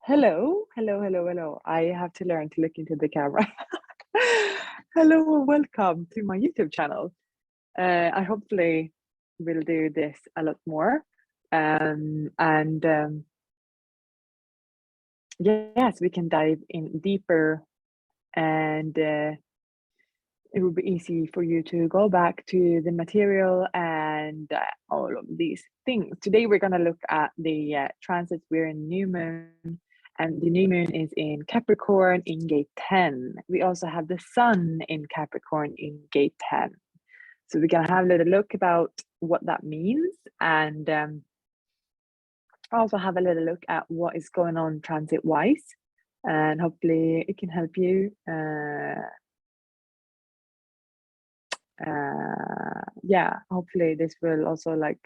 Hello, hello, hello, hello. I have to learn to look into the camera. Hello and welcome to my YouTube channel. I hopefully will do this a lot more. And yes, we can dive in deeper and it will be easy for you to go back to the material and all of these things. Today, we're going to look at the transits. We're in new moon, and the new moon is in Capricorn in gate 10. We also have the sun in Capricorn in gate 10. So we're going to have a little look about what that means, and also have a little look at what is going on transit-wise, and hopefully it can help you yeah, hopefully this will also like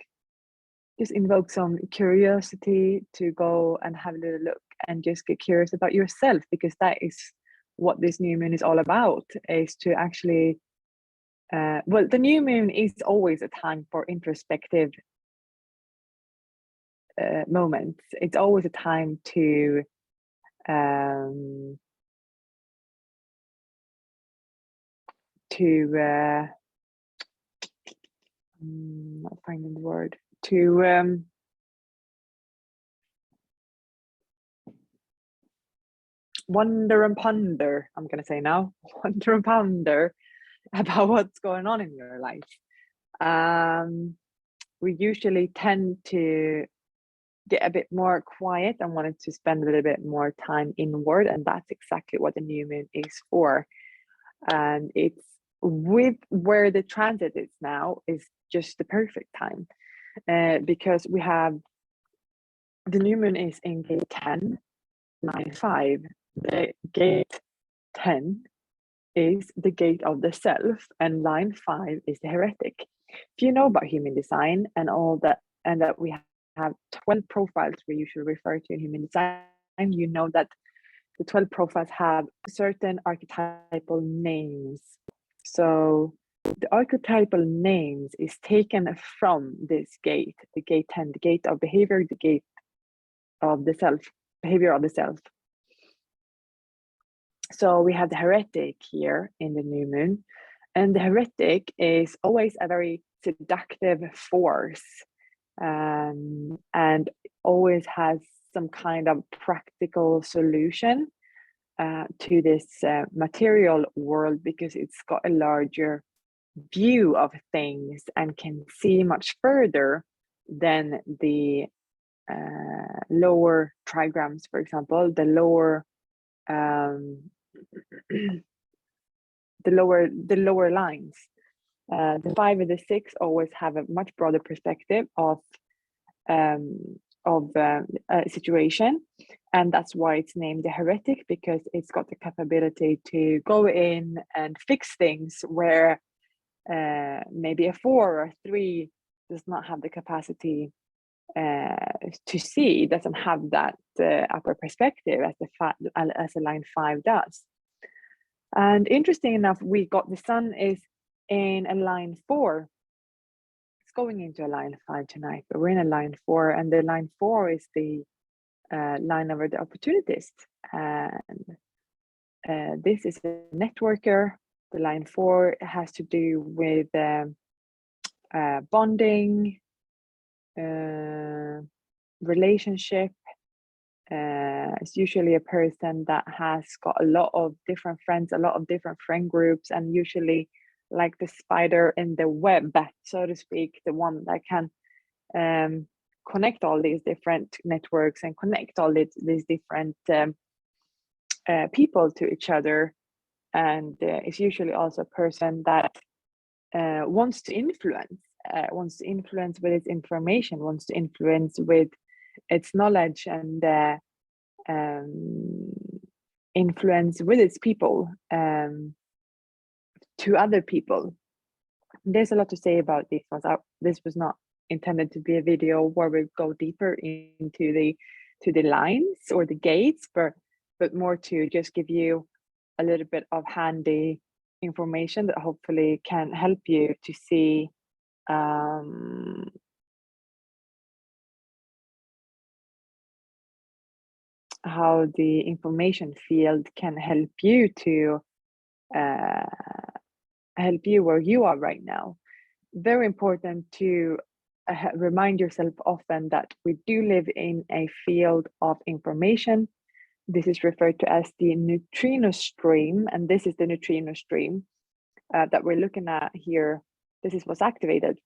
just invoke some curiosity to go and have a little look and just get curious about yourself, because that is what this new moon is all about, is to actually well, the new moon is always a time for introspective moments. It's always a time to not finding the word, to wonder and ponder, I'm going to say now, wonder and ponder about what's going on in your life. We usually tend to get a bit more quiet and wanted to spend a little bit more time inward, and that's exactly what the new moon is for. And it's with where the transit is now is just the perfect time, because we have the new moon is in gate 10, line 5. The gate 10 is the gate of the self, and line 5 is the heretic. If you know about human design and all that, and that we have 12 profiles we usually refer to in human design, you know that the 12 profiles have certain archetypal names. So the archetypal names is taken from this gate, the gate 10, the gate of behavior, the gate of the self, behavior of the self. So we have the heretic here in the new moon, and the heretic is always a very seductive force, and always has some kind of practical solution to this material world, because it's got a larger view of things and can see much further than the lower trigrams, for example, the lower the lower lines. The 5 and the 6 always have a much broader perspective of a situation, and that's why it's named the heretic, because it's got the capability to go in and fix things where maybe a 4 or 3 does not have the capacity to see, doesn't have that upper perspective as a line 5 does. And interesting enough, we got the sun is in a line 4. It's going into a line 5 tonight, but we're in a line 4, and the line 4 is the line over the opportunist. And this is a networker. The line 4 has to do with bonding, relationship. It's usually a person that has got a lot of different friends, a lot of different friend groups, and usually like the spider in the web, so to speak, the one that can connect all these different networks and connect all these different people to each other. And it's usually also a person that wants to influence with its information, wants to influence with its knowledge, and influence with its people to other people. There's a lot to say about these ones. This was not intended to be a video where we go deeper into the lines or the gates, but more to just give you a little bit of handy information that hopefully can help you to see how the information field can help you to help you where you are right now. Very important to remind yourself often that we do live in a field of information. This is referred to as the neutrino stream, and this is the neutrino stream that we're looking at here. This is what's activated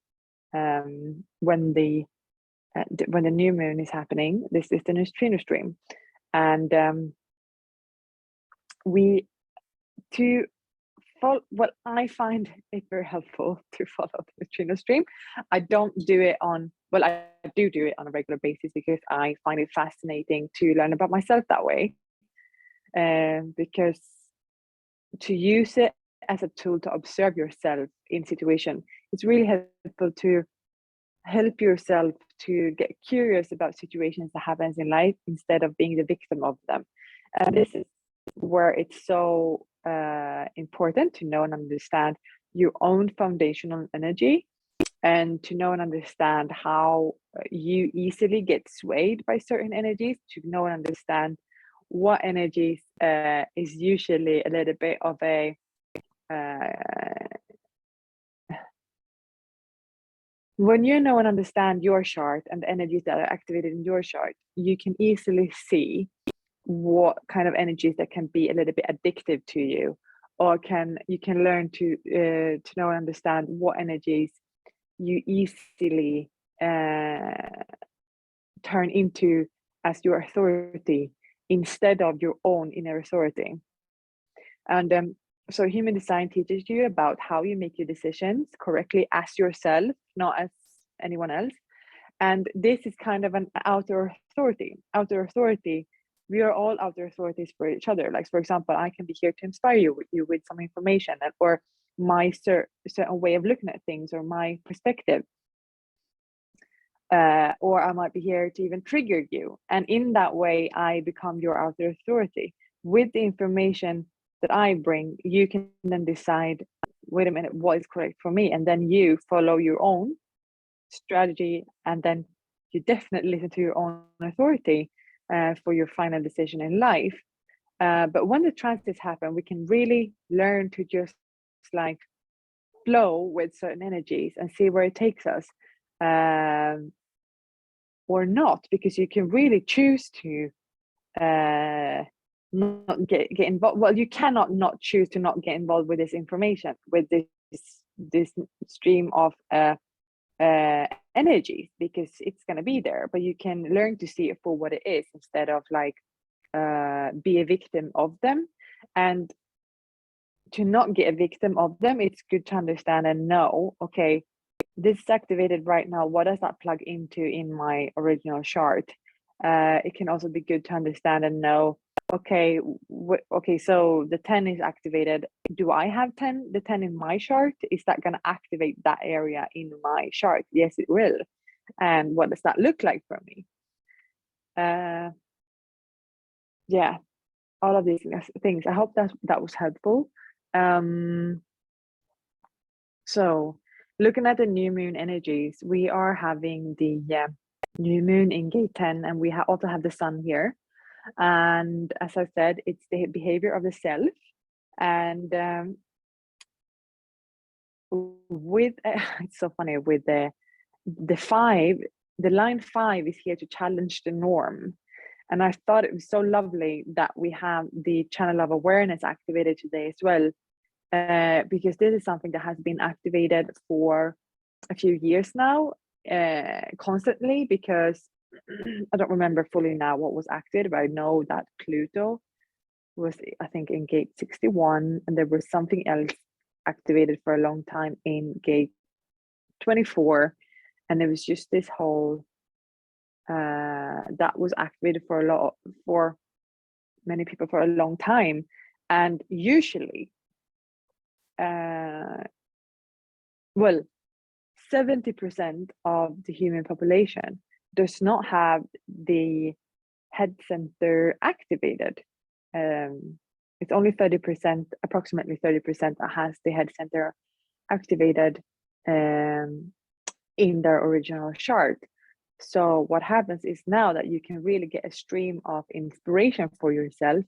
when the new moon is happening. This is the neutrino stream, and we to follow. Well, I find it very helpful to follow the neutrino stream. I don't do it on. Well, I do it on a regular basis because I find it fascinating to learn about myself that way. Because to use it as a tool to observe yourself in situation, it's really helpful to help yourself to get curious about situations that happens in life instead of being the victim of them. And this is where it's so important to know and understand your own foundational energy, and to know and understand how you easily get swayed by certain energies, to know and understand what energies is usually a little bit of a when you know and understand your chart and the energies that are activated in your chart, you can easily see what kind of energies that can be a little bit addictive to you, or you can learn to know and understand what energies you easily turn into as your authority instead of your own inner authority. And so human design teaches you about how you make your decisions correctly as yourself, not as anyone else. And this is kind of an outer authority. We are all outer authorities for each other. Like, for example, I can be here to inspire you with some information, or my certain way of looking at things, or my perspective. Or I might be here to even trigger you. And in that way, I become your outer authority. With the information that I bring, you can then decide, wait a minute, what is correct for me? And then you follow your own strategy, and then you definitely listen to your own authority for your final decision in life. But when the transits happen, we can really learn to just like flow with certain energies and see where it takes us. Or not, because you can really choose to not get involved. Well, you cannot not choose to not get involved with this information, with this stream of energy, because it's going to be there. But you can learn to see it for what it is, instead of like be a victim of them. And to not get a victim of them, it's good to understand and know, okay, this is activated right now. What does that plug into in my original chart? It can also be good to understand and know, okay, okay, so the 10 is activated. Do I have the 10 in my chart? Is that going to activate that area in my chart? Yes, it will. And what does that look like for me? Yeah, all of these things. I hope that was helpful. So looking at the new moon energies, we are having the new moon in gate 10, and we also have the sun here. And as I said, it's the behavior of the self. And with it's so funny, with the line 5 is here to challenge the norm. And I thought it was so lovely that we have the channel of awareness activated today as well. Because this is something that has been activated for a few years now, constantly, because I don't remember fully now what was activated, but I know that Pluto was, I think, in gate 61, and there was something else activated for a long time in gate 24, and there was just this whole that was activated for many people for a long time. And usually well, 70% of the human population does not have the head center activated. It's only 30%, approximately 30%, that has the head center activated in their original chart. So what happens is now that you can really get a stream of inspiration for yourself,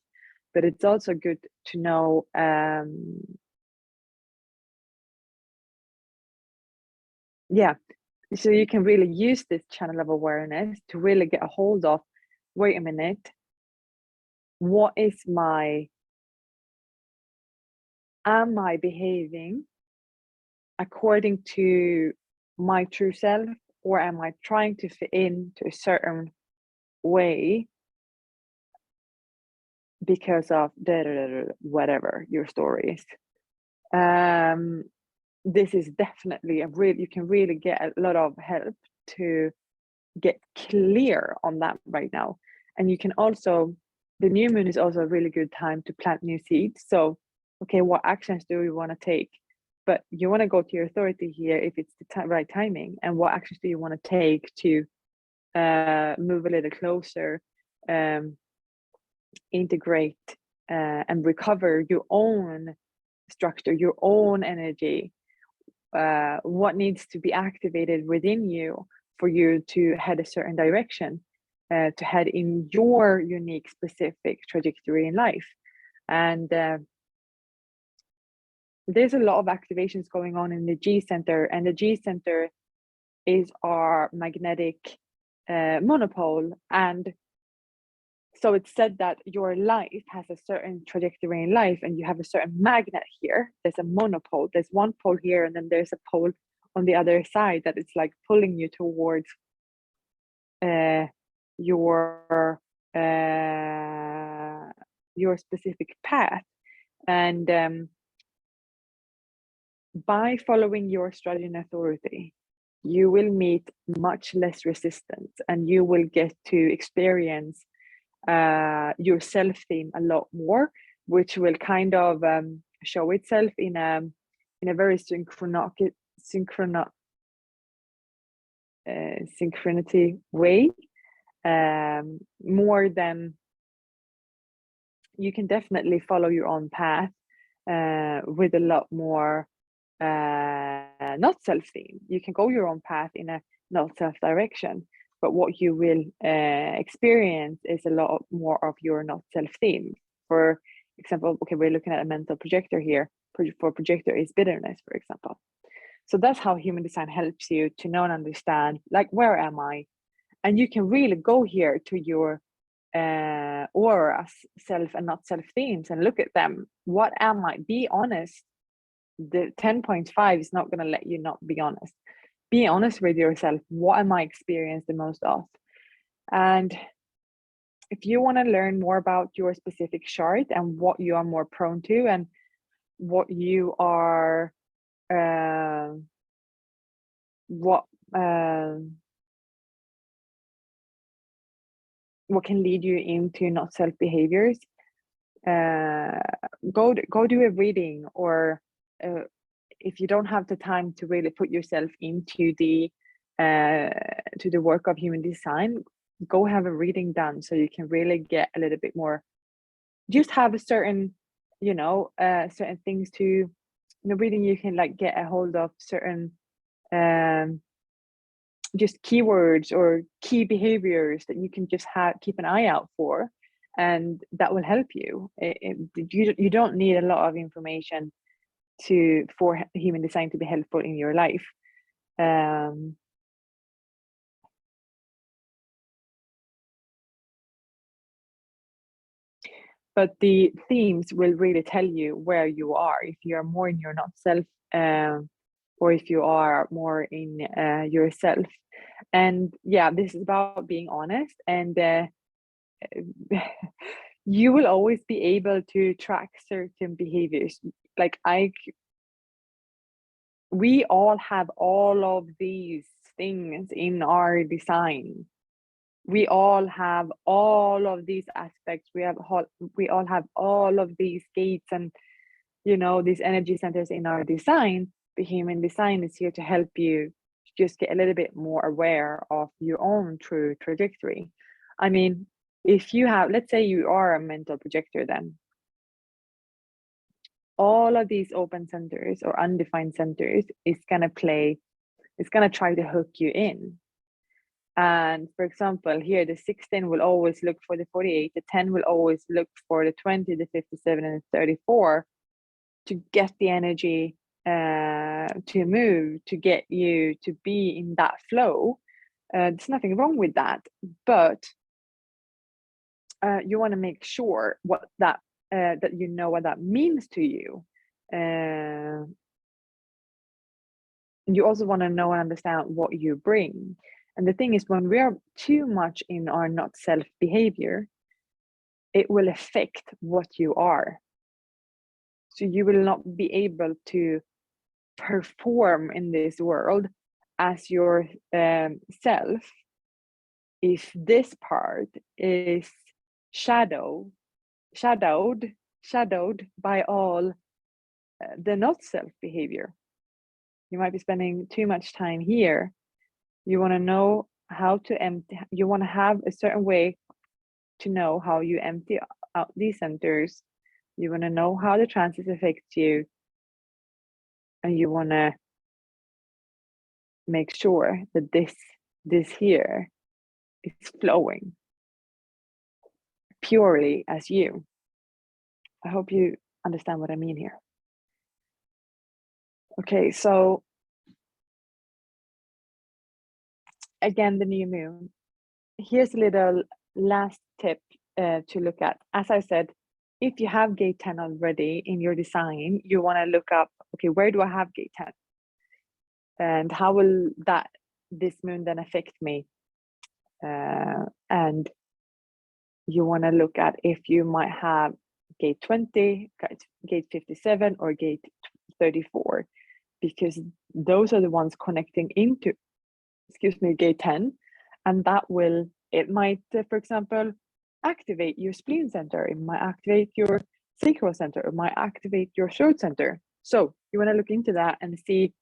but it's also good to know so you can really use this channel of awareness to really get a hold of, wait a minute, what is am I behaving according to my true self, or am I trying to fit into a certain way because of whatever your story is? This is definitely you can really get a lot of help to get clear on that right now. And you can also, the new moon is also a really good time to plant new seeds. So, okay, what actions do we want to take? But you want to go to your authority here if it's the right timing. And what actions do you want to take to move a little closer, integrate, and recover your own structure, your own energy? What needs to be activated within you for you to head a certain direction, to head in your unique, specific trajectory in life. And there's a lot of activations going on in the G center, and the G center is our magnetic monopole. And so it's said that your life has a certain trajectory in life, and you have a certain magnet here. There's a monopole, there's one pole here, and then there's a pole on the other side that it's like pulling you towards your specific path. And by following your strategy and authority, you will meet much less resistance, and you will get to experience your self theme a lot more, which will kind of show itself in a very synchronity way, more than you can definitely follow your own path with a lot more not self theme. You can go your own path in a not self direction, but what you will experience is a lot more of your not self theme. For example, okay, we're looking at a mental projector here. For projector is bitterness, for example. So that's how human design helps you to know and understand, like, where am I? And you can really go here to your aura, self and not self themes, and look at them. What am I? Be honest. The 10.5 is not going to let you not be honest. Be honest with yourself. What am I experiencing the most of? And if you want to learn more about your specific chart and what you are more prone to, and what you are what can lead you into not self behaviors, go do a reading, or if you don't have the time to really put yourself into the to the work of human design, go have a reading done so you can really get a little bit more, just have a certain certain things to, in a reading you can like get a hold of certain just keywords or key behaviors that you can just keep an eye out for, and that will help you. You don't need a lot of information for human design to be helpful in your life. But the themes will really tell you where you are, if you are more in your not self, or if you are more in yourself. And yeah, this is about being honest, and you will always be able to track certain behaviors. Like we all have all of these things in our design. We all have all of these aspects. We all have all of these gates and these energy centers in our design. The human design is here to help you just get a little bit more aware of your own true trajectory. I mean, if you have, let's say you are a mental projector, then all of these open centers or undefined centers is going to try to hook you in. And for example, here the 16 will always look for the 48, the 10 will always look for the 20, the 57, and the 34 to get the energy to move, to get you to be in that flow. There's nothing wrong with that, but you want to make sure what that that you know what that means to you. You also want to know and understand what you bring. And the thing is, when we are too much in our not self behavior, it will affect what you are. So you will not be able to perform in this world as your self if this part is shadowed by all the not self behavior. You might be spending too much time here. You want to know how to empty, you want to have a certain way to know how you empty out these centers. You want to know how the transits affect you, and you want to make sure that this here is flowing purely as you. I hope you understand what I mean here. Okay, so again, the new moon. Here's a little last tip to look at. As I said, if you have gate 10 already in your design, you want to look up, okay, where do I have gate 10? And how will this moon then affect me? And you want to look at if you might have gate 20, gate 57, or gate 34, because those are the ones connecting into, gate 10, and that will, it might, for example, activate your spleen center, it might activate your sacral center, it might activate your throat center. So you want to look into that and see,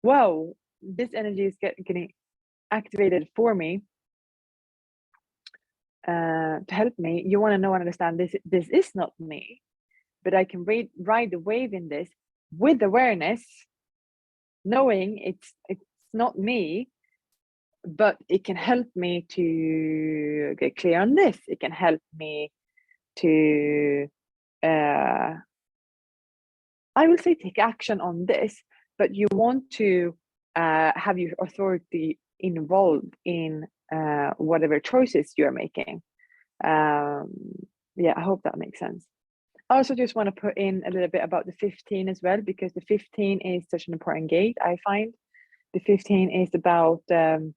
wow, this energy is getting activated for me. To help me, you want to know and understand this is not me, but I can ride the wave in this with awareness, knowing it's not me, but it can help me to get clear on this. It can help me to I will say take action on this, but you want to have your authority involved in whatever choices you're making. Yeah, I hope that makes sense. I also just want to put in a little bit about the 15 as well, because the 15 is such an important gate. I find the 15 is about the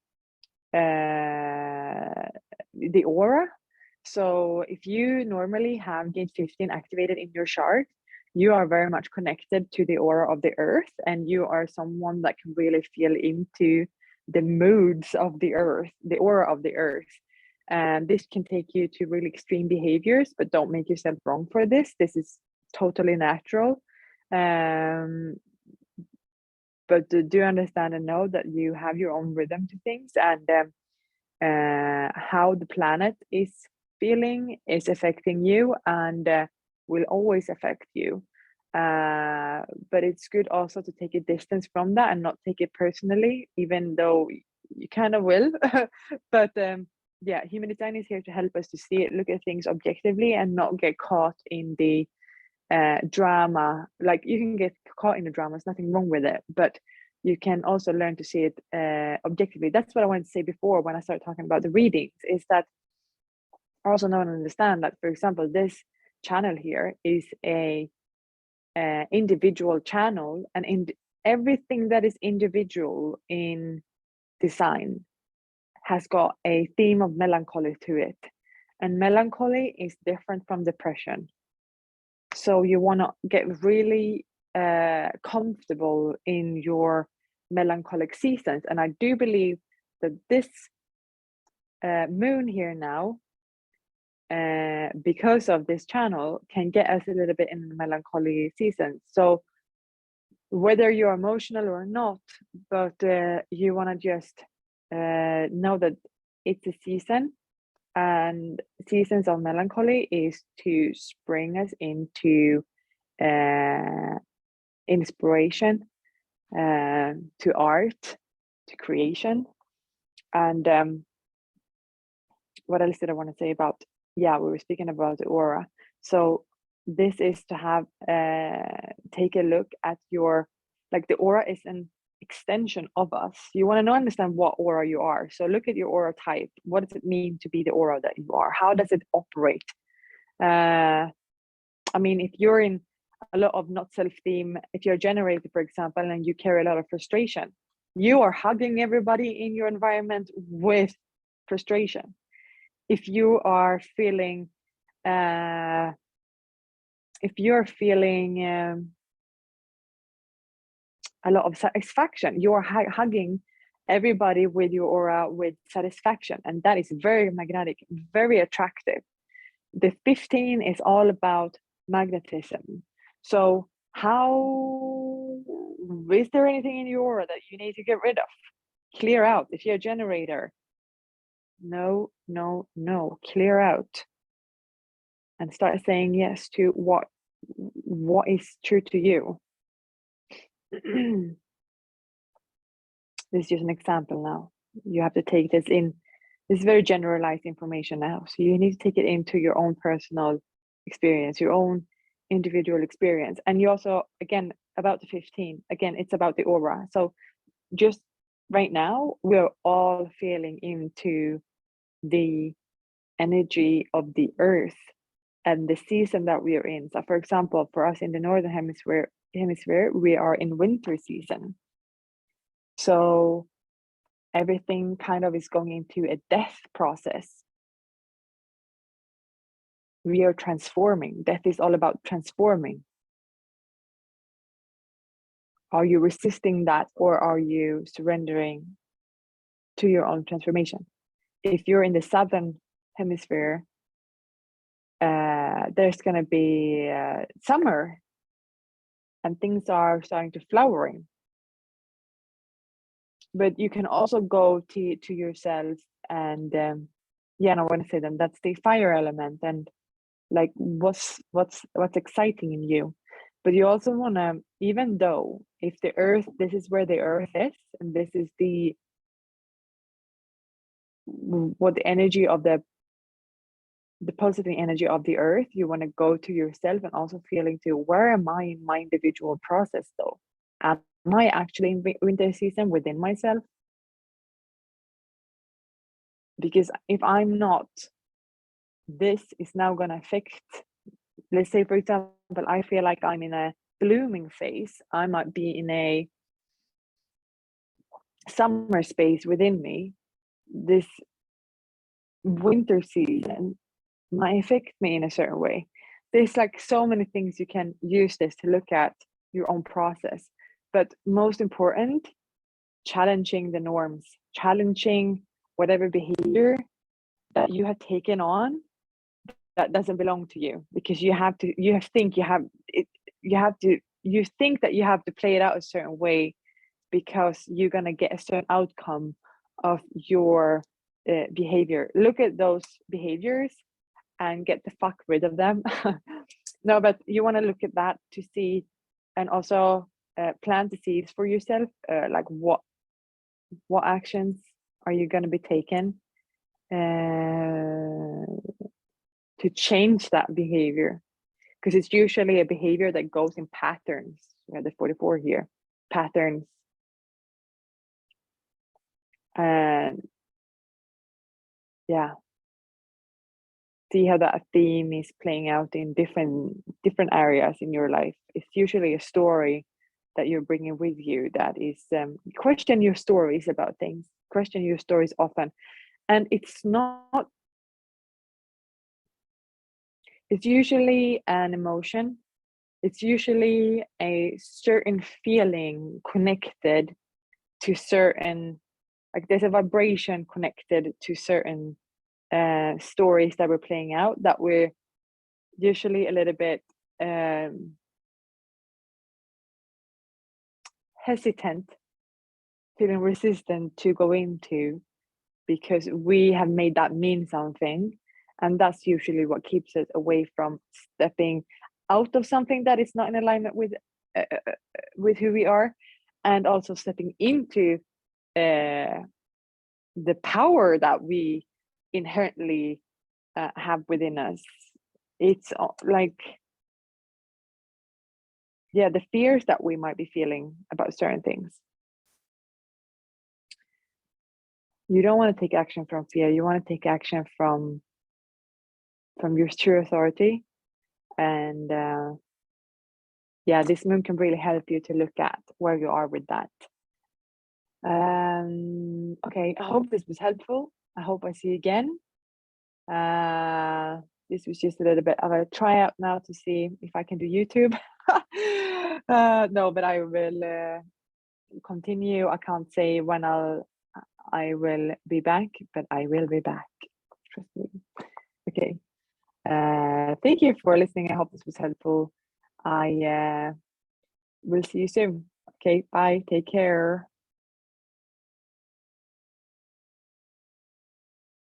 aura. So if you normally have gate 15 activated in your chart, you are very much connected to the aura of the earth, and you are someone that can really feel into the moods of the earth, the aura of the earth. And this can take you to really extreme behaviors, but don't make yourself wrong for this. This is totally natural. But do understand and know that you have your own rhythm to things, and how the planet is feeling is affecting you, and will always affect you. But it's good also to take a distance from that and not take it personally, even though you kind of will. But yeah, human design is here to help us to see it, look at things objectively, and not get caught in the drama. Like, you can get caught in the drama, there's nothing wrong with it, but you can also learn to see it objectively. That's what I wanted to say before when I started talking about the readings, is that I also know and understand that, for example, this channel here is a individual channel, and in everything that is individual in design has got a theme of melancholy to it, and melancholy is different from depression. So you want to get really comfortable in your melancholic seasons. And I do believe that this moon here now, because of this channel, can get us a little bit in the melancholy season. So whether you're emotional or not, but you want to just know that it's a season, and seasons of melancholy is to bring us into inspiration, to art, to creation. And what else did I want to say about? Yeah, we were speaking about the aura. So this is to have take a look at your, like, the aura is an extension of us. You want to know, understand what aura you are. So look at your aura type. What does it mean to be the aura that you are? How does it operate? I mean, if you're in a lot of not self-esteem, if you're a generator, for example, and you carry a lot of frustration, you are hugging everybody in your environment with frustration. If you are feeling if you're feeling a lot of satisfaction, you're hugging everybody with your aura with satisfaction, and that is very magnetic, very attractive. The 15 is all about magnetism. So how, is there anything in your aura that you need to get rid of, clear out? If you're a generator, no, clear out and start saying yes to what is true to you. This is just an example now. You have to take this in. This is very generalized information now. So you need to take it into your own personal experience, your own individual experience. And you also, again, about the 15, again, it's about the aura. So just right now, we're all feeling into the energy of the earth and the season that we are in. So for example, for us in the northern hemisphere, we are in winter season. So everything kind of is going into a death process. We are transforming. Death is all about transforming. Are you resisting that, or are you surrendering to your own transformation? If you're in the southern hemisphere, there's going to be summer and things are starting to flowering. But you can also go to yourself and I want to say them, that's the fire element, and like what's exciting in you. But you also want to, even though if the earth, this is where the earth is, and this is what the energy of the positive energy of the earth, you want to go to yourself and also feel into, where am I in my individual process though? Am I actually in winter season within myself? Because if I'm not, this is now going to affect, let's say, for example, I feel like I'm in a blooming phase. I might be in a summer space within me. This winter season might affect me in a certain way. There's like so many things you can use this to look at your own process. But most important, challenging the norms, challenging whatever behavior that you have taken on that doesn't belong to you, because you think that you have to play it out a certain way because you're going to get a certain outcome of your behavior. Look at those behaviors and get the fuck rid of them. No, but you want to look at that to see, and also plant the seeds for yourself, like what actions are you going to be taken to change that behavior, because it's usually a behavior that goes in patterns. We have the 44 here, patterns. And see how that theme is playing out in different areas in your life. It's usually a story that you're bringing with you that is question your stories about things, question your stories often. And it's usually an emotion. It's usually a certain feeling connected to certain, like there's a vibration connected to certain stories that we're playing out, that we're usually a little bit hesitant, feeling resistant to go into, because we have made that mean something. And that's usually what keeps us away from stepping out of something that is not in alignment with who we are, and also stepping into the power that we inherently have within us. It's like, yeah, the fears that we might be feeling about certain things. You don't want to take action from fear. You want to take action from your true authority. And yeah, this moon can really help you to look at where you are with that. Okay, I hope this was helpful. I hope I see you again. This was just a little bit of a tryout now to see if I can do YouTube. No, but I will continue. I can't say when I will be back, but I will be back. Trust me. Okay. Thank you for listening. I hope this was helpful. I will see you soon. Okay, bye. Take care.